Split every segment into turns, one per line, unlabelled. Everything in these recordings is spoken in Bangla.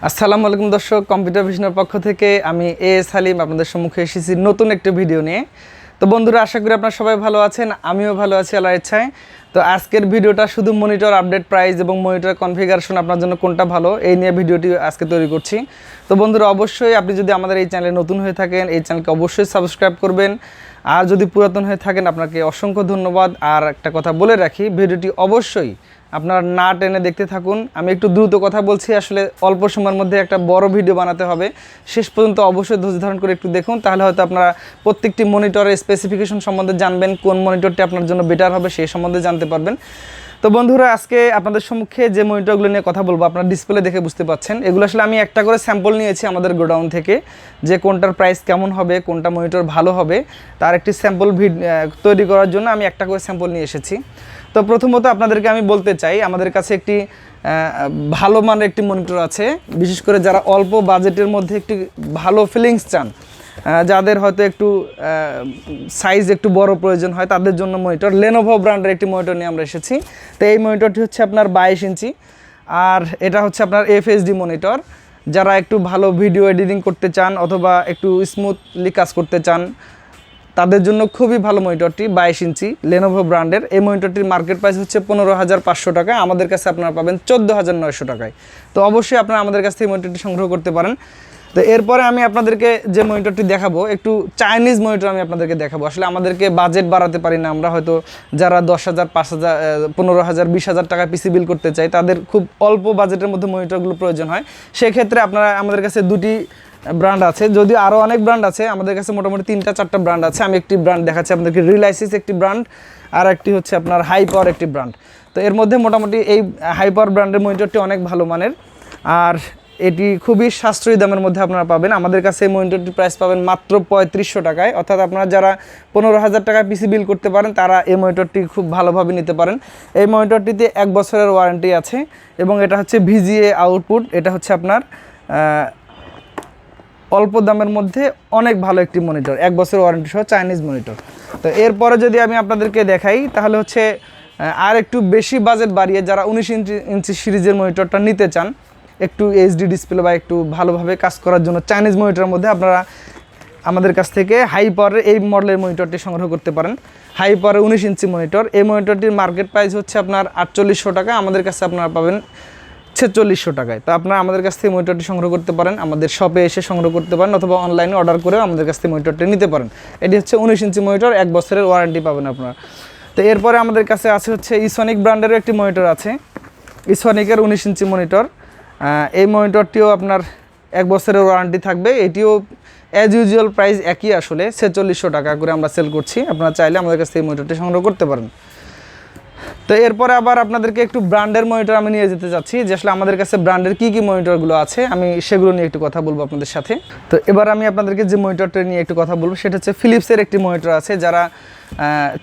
আসসালামু আলাইকুম দর্শক, কম্পিউটার ভিশনের পক্ষ থেকে আমি সালিম আপনাদের সম্মুখে এসেছি নতুন একটা ভিডিও নিয়ে। তো বন্ধুরা, আশা করি আপনারা সবাই ভালো আছেন, আমিও ভালো আছি আল্লাহর ইচ্ছায়। তো আজকের ভিডিওটা শুধু মনিটর আপডেট প্রাইস এবং মনিটর কনফিগারেশন আপনার জন্য কোনটা ভালো এই নিয়ে ভিডিওটি আজকে তৈরি করছি। তো বন্ধুরা, অবশ্যই আপনি যদি আমাদের এই চ্যানেলে নতুন হয়ে থাকেন এই চ্যানেলকে অবশ্যই সাবস্ক্রাইব করবেন, আর যদি পুরাতন হয়ে থাকেন আপনাকে অসংখ্য ধন্যবাদ। আর একটা কথা বলে রাখি, ভিডিওটি অবশ্যই আপনারা না টেনে দেখতে থাকুন। আমি একটু দ্রুত কথা বলছি, আসলে অল্প সময়ের মধ্যে একটা বড় ভিডিও বানাতে হবে। শেষ পর্যন্ত অবশ্যই ধৈর্য ধারণ করে একটু দেখুন, তাহলে হয়তো আপনারা প্রত্যেকটি মনিটরের স্পেসিফিকেশন সম্বন্ধে জানবেন, কোন মনিটরটি আপনার জন্য বেটার হবে সেই সম্বন্ধে জানতে পারবেন। তো বন্ধুরা, আজকে আপনাদের সম্মুখে যে মনিটরগুলো নিয়ে কথা বলবো আপনারা ডিসপ্লে দেখে বুঝতে পাচ্ছেন, এগুলো আসলে আমি একটা করে স্যাম্পল নিয়েছি আমাদের গোডাউন থেকে, যে কোনটার প্রাইস কেমন হবে, কোনটা মনিটর ভালো হবে তার একটি স্যাম্পল তৈরি করার জন্য আমি একটা করে স্যাম্পল নিয়ে এসেছি। তো প্রথমত আপনাদেরকে আমি বলতে চাই, আমাদের কাছে একটি ভালো মানের একটি মনিটর আছে, বিশেষ করে যারা অল্প বাজেটের মধ্যে একটি ভালো ফিলিংস চান, যাদের হয়তো একটু সাইজ একটু বড় প্রয়োজন হয় তাদের জন্য মনিটর লেনোভো ব্র্যান্ডের একটি মনিটর নিয়ে আমরা এসেছি। তো এই মনিটরটি হচ্ছে আপনার 22 ইঞ্চি, আর এটা হচ্ছে আপনার এফএসডি মনিটর। যারা একটু ভালো ভিডিও এডিটিং করতে চান অথবা একটু স্মুথলি কাজ করতে চান তাদের জন্য খুবই ভালো মনিটরটি 22 ইঞ্চি লেনোভো ব্র্যান্ডের। এই মনিটরটির মার্কেট প্রাইস হচ্ছে 15,500 টাকা, আমাদের কাছে আপনারা পাবেন 14,900 টাকায়। তো অবশ্যই আপনারা আমাদের কাছ থেকে মনিটরটি সংগ্রহ করতে পারেন। তো এরপরে আমি আপনাদেরকে যে মনিটরটি দেখাবো, একটু চাইনিজ মনিটর আমি আপনাদেরকে দেখাবো। আসলে আমাদেরকে বাজেট বাড়াতে পারি না আমরা, হয়তো যারা 10,000, 5,000, 15,000, 20,000 টাকা পিসি বিল করতে চাই, তাদের খুব অল্প বাজেটের মধ্যে মনিটরগুলো প্রয়োজন হয়। সেক্ষেত্রে আপনারা আমাদের কাছে দুটি ব্র্যান্ড আছে, যদিও আরও অনেক ব্র্যান্ড আছে, আমাদের কাছে মোটামুটি 3-4টা ব্র্যান্ড আছে। আমি একটি ব্র্যান্ড দেখাচ্ছি আপনাদেরকে, রিলাইসিস একটি ব্র্যান্ড, আর একটি হচ্ছে আপনার হাই পাওয়ার একটি ব্র্যান্ড। তো এর মধ্যে মোটামুটি এই হাই পাওয়ার ব্র্যান্ডের মনিটরটি অনেক ভালো মানের, আর এটি খুবই সাশ্রয়ী দামের মধ্যে আপনারা পাবেন। আমাদের কাছে এই মনিটরটির প্রাইস পাবেন মাত্র 3500 টাকায়, অর্থাৎ আপনারা যারা 15,000 টাকা পিসি বিল করতে পারেন তারা এই মনিটরটি খুব ভালোভাবে নিতে পারেন। এই মনিটরটিতে 1 বছরের ওয়ারেন্টি আছে এবং এটা হচ্ছে ভিজিএ আউটপুট। এটা হচ্ছে আপনার অল্প দামের মধ্যে অনেক ভালো একটি মনিটর, 1 বছরের ওয়ারেন্টি সহ চাইনিজ মনিটর। তো এরপরে যদি আমি আপনাদেরকে দেখাই তাহলে হচ্ছে আর একটু বেশি বাজেট বাড়িয়ে যারা 19 ইঞ্চি সিরিজের মনিটরটা নিতে চান, একটু এইচডি ডিসপ্লে বা একটু ভালোভাবে কাজ করার জন্য চাইনিজ মনিটরের মধ্যে আপনারা আমাদের কাছ থেকে হাই পাওয়ারের এই মডেলের মনিটরটি সংগ্রহ করতে পারেন। হাই পাওয়ারের 19 ইঞ্চি মনিটর, এই মনিটরটির মার্কেট প্রাইস হচ্ছে আপনার 4800 টাকা, আমাদের কাছে আপনারা পাবেন 4600 টাকায়। তো আপনারা আমাদের কাছ থেকে মনিটরটি সংগ্রহ করতে পারেন, আমাদের শপে এসে সংগ্রহ করতে পারেন অথবা অনলাইনে অর্ডার করেও আমাদের কাছ থেকে মনিটরটি নিতে পারেন। এটি হচ্ছে 19 ইঞ্চি মনিটর, 1 বছরের ওয়ারেন্টি পাবেন আপনারা। তো এরপরে আমাদের কাছে আছে হচ্ছে ইসনিক ব্র্যান্ডেরও একটি মনিটর আছে, ইসনিকের 19 ইঞ্চি মনিটর। এই মনিটরটিও আপনার 1 বছরের ওয়ারেন্টি থাকবে। এটিও অ্যাজ ইউজুয়াল প্রাইস একই, আসলে 4600 টাকা করে আমরা সেল করছি। আপনারা চাইলে আমাদের কাছ থেকে এই মনিটরটি সংগ্রহ করতে পারেন। তো এরপরে আবার আপনাদেরকে একটু ব্র্যান্ডের মনিটর আমি নিয়ে যেতে চাচ্ছি, যে আসলে আমাদের কাছে ব্র্যান্ডের কী কী মনিটরগুলো আছে আমি সেগুলো নিয়ে একটু কথা বলবো আপনাদের সাথে। তো এবার আমি আপনাদেরকে যে মনিটরটা নিয়ে একটু কথা বলবো সেটা হচ্ছে ফিলিপসের একটি মনিটর আছে। যারা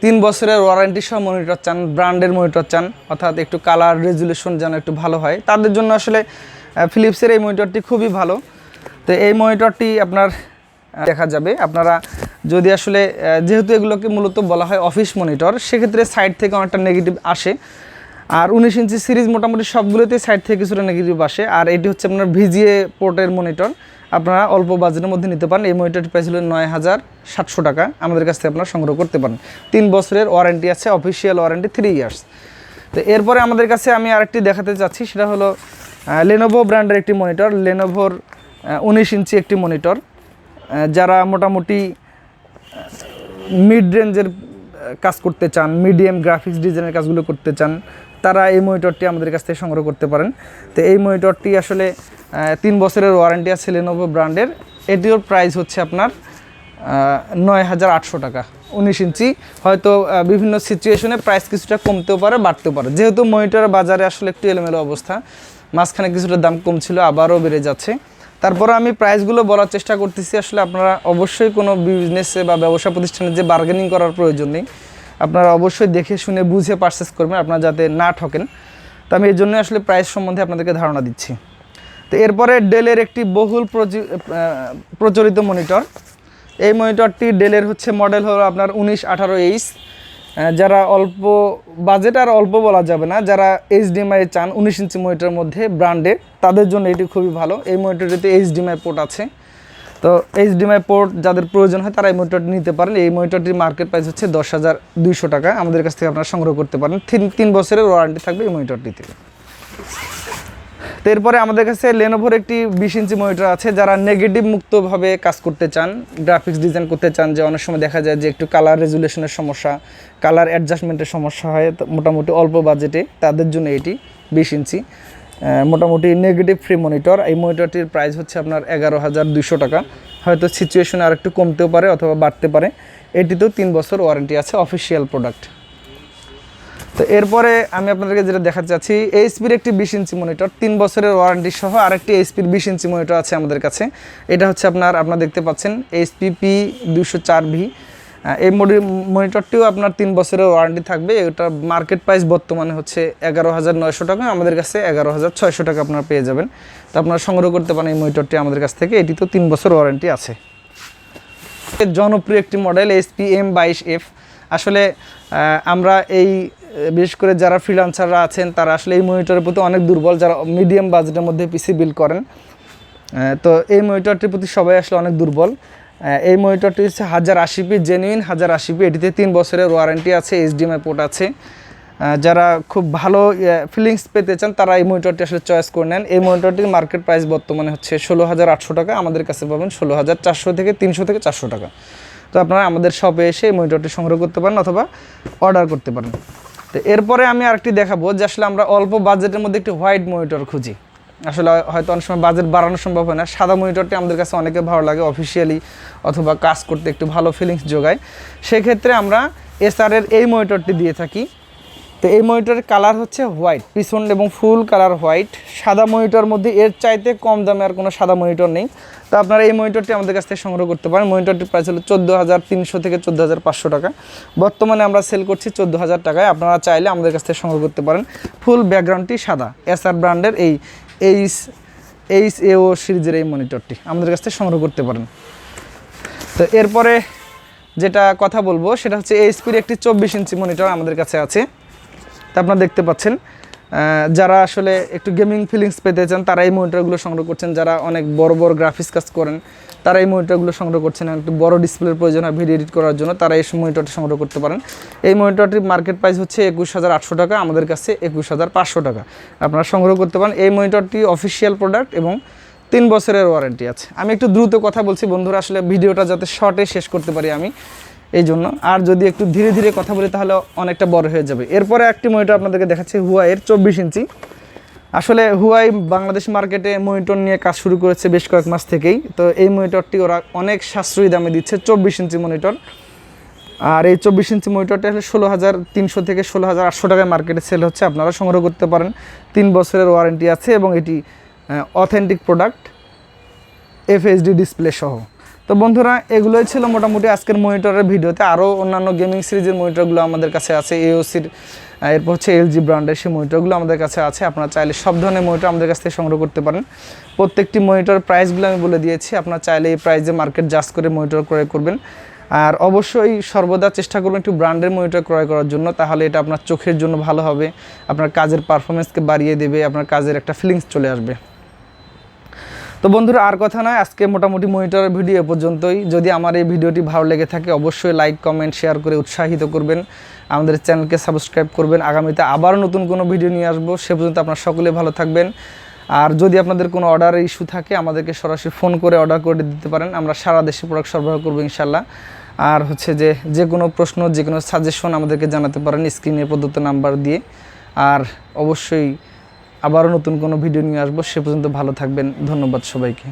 3 বছরের ওয়ারেন্টি সহ মনিটর চান, ব্র্যান্ডের মনিটর চান, অর্থাৎ একটু কালার রেজুলেশন যেন একটু ভালো হয়, তাদের জন্য আসলে ফিলিপসের এই মনিটরটি খুবই ভালো। তো এই মনিটরটি আপনার দেখা যাবে, আপনারা যদি আসলে যেহেতু এগুলোকে মূলত বলা হয় অফিস মনিটর, সেক্ষেত্রে সাইড থেকে অনেকটা নেগেটিভ আসে। আর 19 ইঞ্চি সিরিজ মোটামুটি সবগুলোতেই সাইড থেকে কিছুটা নেগেটিভ আসে। আর এটি হচ্ছে আপনার ভিজিএ পোর্টের মনিটর, আপনারা অল্প বাজেটের মধ্যে নিতে পারেন। এই মনিটরটি প্রাইস হলো 9,700 টাকা, আমাদের কাছ থেকে আপনারা সংগ্রহ করতে পারেন। 3 বছরের ওয়ারেন্টি আছে, অফিসিয়াল ওয়ারেন্টি 3 ইয়ার্স। তো এরপরে আমাদের কাছে আমি আরেকটি দেখাতে চাচ্ছি, সেটা হলো লেনোভো ব্র্যান্ডের একটি মনিটর, লেনোভোর 19 ইঞ্চি একটি মনিটর। যারা মোটামুটি মিড রেঞ্জের কাজ করতে চান, মিডিয়াম গ্রাফিক্স ডিজাইনের কাজগুলো করতে চান, তারা এই মনিটরটি আমাদের কাছ থেকে সংগ্রহ করতে পারেন। তো এই মনিটরটি আসলে 3 বছরের ওয়ারেন্টি আছে লেনোভো ব্র্যান্ডের। এটির প্রাইস হচ্ছে আপনার 9,800 টাকা, 19 ইঞ্চি। হয়তো বিভিন্ন সিচুয়েশনে প্রাইস কিছুটা কমতেও পারে, বাড়তেও পারে, যেহেতু মনিটরের বাজারে আসলে একটু এলোমেলো অবস্থা, মাঝখানে কিছুটা দাম কম ছিল, আবারও বেড়ে যাচ্ছে। তারপরে আমি প্রাইসগুলো বলার চেষ্টা করতেছি। আসলে আপনারা অবশ্যই কোনো বিজনেসে বা ব্যবসা প্রতিষ্ঠানে যে বার্গেনিং করার প্রয়োজন নেই, আপনারা অবশ্যই দেখে শুনে বুঝে পারচেস করবেন, আপনারা যাতে না ঠকেন। তো আমি এর জন্য আসলে প্রাইস সম্বন্ধে আপনাদেরকে ধারণা দিচ্ছি। তো এরপরে ডেলের একটি বহুল প্রচলিত মনিটর, এই মনিটরটি ডেলের হচ্ছে মডেল হলো আপনার 1918H। যারা অল্প বাজেট আর অল্প বলা যাবে না, যারা এইচডিএমআই চান 19 ইঞ্চি মনিটরের মধ্যে ব্র্যান্ডে, তাদের জন্য এটি খুবই ভালো। এই মনিটরটিতে এইচডিএমআই পোর্ট আছে, তো এইচডিএমআই পোর্ট যাদের প্রয়োজন হয় তারা এই মনিটরটি নিতে পারেন। এই মনিটরটির মার্কেট প্রাইস হচ্ছে 10,200 টাকা। আমাদের কাছ থেকে আপনারা সংগ্রহ করতে পারেন। 3 বছরের ওয়ারেন্টি থাকবে এই মনিটরটিতে। তো এরপরে আমাদের কাছে লেনোভোর একটি 20 ইঞ্চি মনিটর আছে। যারা নেগেটিভ মুক্তভাবে কাজ করতে চান, গ্রাফিক্স ডিজাইন করতে চান, যে অনেক সময় দেখা যায় যে একটু কালার রেজুলেশনের সমস্যা, কালার অ্যাডজাস্টমেন্টের সমস্যা হয় মোটামুটি অল্প বাজেটে, তাদের জন্য এটি 20 ইঞ্চি মোটামুটি নেগেটিভ ফ্রি মনিটর। এই মনিটরটির প্রাইস হচ্ছে আপনার 11,200 টাকা। হয়তো সিচুয়েশন আর একটু কমতেও পারে অথবা বাড়তে পারে। এটিতেও 3 বছর ওয়ারেন্টি আছে, অফিসিয়াল প্রোডাক্ট। তো এরপরে আমি আপনাদেরকে যেটা দেখাতে চাচ্ছি, এইচপির একটি 20 ইঞ্চি মনিটর, 3 বছরের ওয়ারেন্টি সহ আরেকটি এইচপির 20 ইঞ্চি মনিটর আছে আমাদের কাছে। এটা হচ্ছে আপনারা দেখতে পাচ্ছেন এইচপি P204V। এই মনিটরটিও আপনার 3 বছরের ওয়ারেন্টি থাকবে। এটার মার্কেট প্রাইস বর্তমানে হচ্ছে 11,900 টাকা, আমাদের কাছে 11,600 টাকা আপনারা পেয়ে যাবেন। তো আপনারা সংগ্রহ করতে পারেন এই মনিটরটি আমাদের কাছ থেকে। এটি তো 3 বছর ওয়ারেন্টি আছে। জনপ্রিয় একটি মডেল এইচপি M22F। আসলে আমরা এই বিশেষ করে যারা ফ্রিল্যান্সাররা আছেন তারা আসলে এই মনিটরের প্রতি অনেক দুর্বল, যারা মিডিয়াম বাজেটের মধ্যে পিসি বিল্ড করেন। তো এই মনিটরটির প্রতি সবাই আসলে অনেক দুর্বল। এই মনিটরটি হচ্ছে 1080p, জেনুইন 1080p। এটিতে 3 বছরের ওয়ারেন্টি আছে, এইচডিএমআই পোর্ট আছে। যারা খুব ভালো ফিলিংস পেতে চান তারা এই মনিটরটি আসলে চয়েস করে নেন। এই মনিটরটির মার্কেট প্রাইস বর্তমানে হচ্ছে 16,800 টাকা। আমাদের কাছে পাবেন 16,400 থেকে 300 থেকে 400 টাকা। তো আপনারা আমাদের শপে এসে এই মনিটরটি সংগ্রহ করতে পারেন অথবা অর্ডার করতে পারেন। তো এরপরে আমি আরেকটি দেখাবো যে আসলে আমরা অল্প বাজেটের মধ্যে একটি হোয়াইট মনিটর খুঁজি। আসলে হয়তো অনেক সময় বাজেট বাড়ানো সম্ভব হয় না। সাদা মনিটরটি আমাদের কাছে অনেকে ভালো লাগে, অফিসিয়ালি অথবা কাজ করতে একটু ভালো ফিলিংস যোগায়। সেক্ষেত্রে আমরা এসারের এই মনিটরটি দিয়ে থাকি। তো এই মনিটরের কালার হচ্ছে হোয়াইট, পিছন এবং ফুল কালার হোয়াইট। সাদা মনিটর মধ্যে এর চাইতে কম দামে আর কোনো সাদা মনিটর নেই। তো আপনারা এই মনিটরটি আমাদের কাছ থেকে সংগ্রহ করতে পারেন। মনিটরটির প্রাইস হলো 14,300 থেকে 14,500 টাকা। বর্তমানে আমরা সেল করছি 14,000 টাকায়। আপনারা চাইলে আমাদের কাছ থেকে সংগ্রহ করতে পারেন। ফুল ব্যাকগ্রাউন্ডটি সাদা, এসার ব্র্যান্ডের এই এইচএও সিরিজের এই মনিটরটি আমাদের কাছ থেকে সংগ্রহ করতে পারেন। তো এরপরে যেটা কথা বলবো সেটা হচ্ছে এইচপির একটি 24 ইঞ্চি মনিটর আমাদের কাছে আছে। তা আপনারা দেখতে পাচ্ছেন, যারা আসলে একটু গেমিং ফিলিংস পেতে চান তারা এই মনিটরগুলো সংগ্রহ করছেন। যারা অনেক বড় বড় গ্রাফিক্স কাজ করেন তারা এই মনিটরগুলো সংগ্রহ করছেন। একটু বড় ডিসপ্লের প্রয়োজন হয় ভিডিও এডিট করার জন্য, তারা এই মনিটরটি সংগ্রহ করতে পারেন। এই মনিটরটির মার্কেট প্রাইস হচ্ছে 21,800 টাকা, আমাদের কাছে 21,500 টাকা। আপনারা সংগ্রহ করতে পারেন। এই মনিটরটি অফিসিয়াল প্রোডাক্ট এবং 3 বছরের ওয়ারেন্টি আছে। আমি একটু দ্রুত কথা বলছি বন্ধুরা, আসলে ভিডিওটা যাতে শর্টে শেষ করতে পারি আমি এই জন্য। আর যদি একটু ধীরে ধীরে কথা বলি তাহলে অনেকটা বড় হয়ে যাবে। এরপরে একটি মনিটর আপনাদেরকে দেখাচ্ছি হুয়াইয়ের 24 ইঞ্চি। আসলে হুয়াই বাংলাদেশ মার্কেটে মনিটর নিয়ে কাজ শুরু করেছে বেশ কয়েক মাস থেকেই। তো এই মনিটরটি ওরা অনেক সাশ্রয়ী দামে দিচ্ছে, 24 ইঞ্চি মনিটর। আর এই 24 ইঞ্চি মনিটরটি আসলে 16,300 থেকে 16,800 টাকায় মার্কেটে সেল হচ্ছে। আপনারা সংগ্রহ করতে পারেন। 3 বছরের ওয়ারেন্টি আছে এবং এটি অথেন্টিক প্রোডাক্ট, FHD ডিসপ্লে সহ। তো বন্ধুরা, এগুলোই ছিল মোটামুটি আজকের মনিটরের ভিডিওতে। আরও অন্যান্য গেমিং সিরিজের মনিটরগুলো আমাদের কাছে আছে, AOCর, এরপর হচ্ছে LG ব্র্যান্ডের সেই মনিটরগুলো আমাদের কাছে আছে। আপনারা চাইলে সব ধরনের মনিটর আমাদের কাছ থেকে সংগ্রহ করতে পারেন। প্রত্যেকটি মনিটর প্রাইসগুলো আমি বলে দিয়েছি, আপনারা চাইলে এই প্রাইসে মার্কেট জাজ করে মনিটর ক্রয় করবেন। আর অবশ্যই সর্বদা চেষ্টা করবেন একটু ব্র্যান্ডের মনিটর ক্রয় করার জন্য, তাহলে এটা আপনার চোখের জন্য ভালো হবে, আপনার কাজের পারফরমেন্সকে বাড়িয়ে দেবে, আপনার কাজের একটা ফিলিংস চলে আসবে। তো বন্ধুরা, আর কথা নয়, আজকে মোটামুটি মনিটরের ভিডিও এ পর্যন্তই। যদি আমার এই ভিডিওটি ভালো লেগে থাকে অবশ্যই লাইক, কমেন্ট, শেয়ার করে উৎসাহিত করবেন। আমাদের চ্যানেলকে সাবস্ক্রাইব করবেন। আগামীতে আবার নতুন কোনো ভিডিও নিয়ে আসবো। সে পর্যন্ত আপনারা সকলে ভালো থাকবেন। আর যদি আপনাদের কোনো অর্ডারের ইস্যু থাকে আমাদেরকে সরাসরি ফোন করে অর্ডার করে দিতে পারেন। আমরা সারা দেশে প্রোডাক্ট সরবরাহ করবো ইনশাল্লাহ। আর হচ্ছে যে কোনো প্রশ্ন, যে কোনো সাজেশন আমাদেরকে জানাতে পারেন স্ক্রিনে প্রদত্ত নাম্বার দিয়ে। আর অবশ্যই আবারও নতুন কোনো ভিডিও নিয়ে আসবো। সে পর্যন্ত ভালো থাকবেন। ধন্যবাদ সবাইকে।